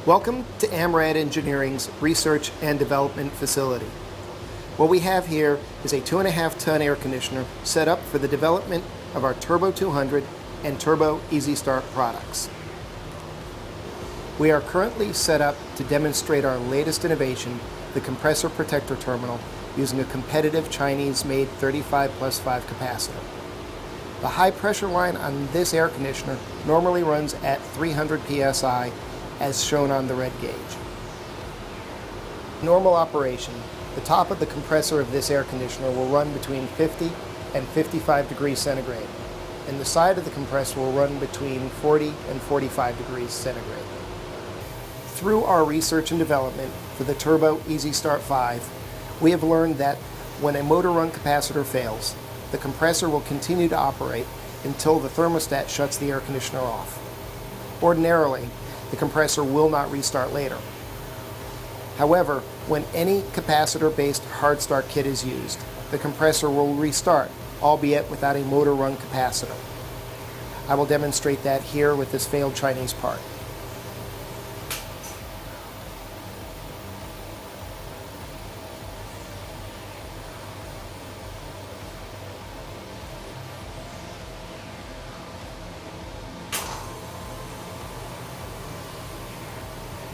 Welcome to AMRAD Engineering's Research and Development Facility. What we have here is a 2.5-ton air conditioner set up for the development of our Turbo200 and Turbo Easy Start products. We are currently set up to demonstrate our latest innovation, the compressor protector terminal, using a competitive Chinese-made 35+5 capacitor. The high pressure line on this air conditioner normally runs at 300 psi, as shown on the red gauge. Normal operation, the top of the compressor of this air conditioner will run between 50 and 55 degrees centigrade, and the side of the compressor will run between 40 and 45 degrees centigrade. Through our research and development for the Turbo Easy Start 5, we have learned that when a motor run capacitor fails, the compressor will continue to operate until the thermostat shuts the air conditioner off. Ordinarily, the compressor will not restart later. However, when any capacitor-based hard start kit is used, the compressor will restart, albeit without a motor run capacitor. I will demonstrate that here with this failed Chinese part.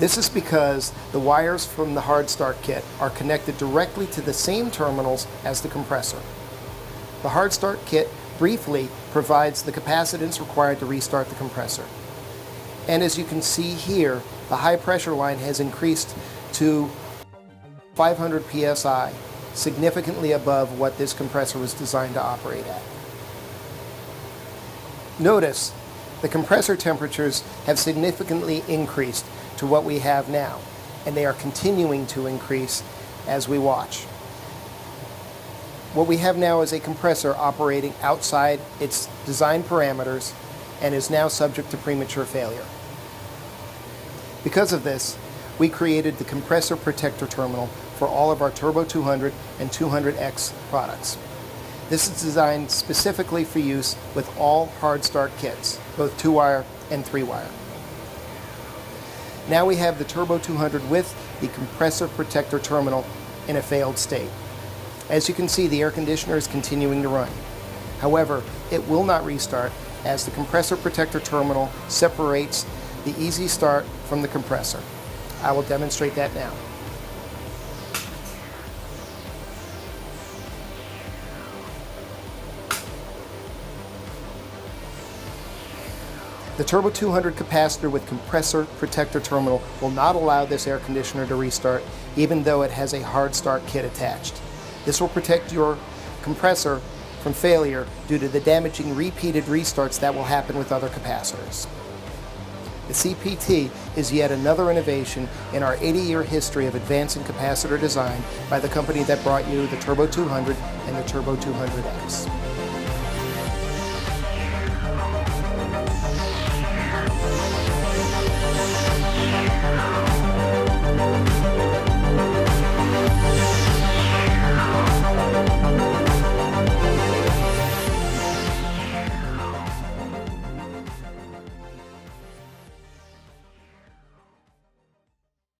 This is because the wires from the hard start kit are connected directly to the same terminals as the compressor. The hard start kit briefly provides the capacitance required to restart the compressor. And as you can see here, the high pressure line has increased to 500 psi, significantly above what this compressor was designed to operate at. Notice, the compressor temperatures have significantly increased to what we have now, and they are continuing to increase as we watch. What we have now is a compressor operating outside its design parameters and is now subject to premature failure. Because of this, we created the compressor protector terminal for all of our Turbo200 and 200X products. This is designed specifically for use with all hard start kits, both 2-wire and 3-wire. Now we have the Turbo200 with the compressor protector terminal in a failed state. As you can see, the air conditioner is continuing to run. However, it will not restart as the compressor protector terminal separates the easy start from the compressor. I will demonstrate that now. The Turbo200 capacitor with compressor protector terminal will not allow this air conditioner to restart, even though it has a hard start kit attached. This will protect your compressor from failure due to the damaging repeated restarts that will happen with other capacitors. The CPT is yet another innovation in our 80-year history of advancing capacitor design by the company that brought you the Turbo200 and the Turbo200X.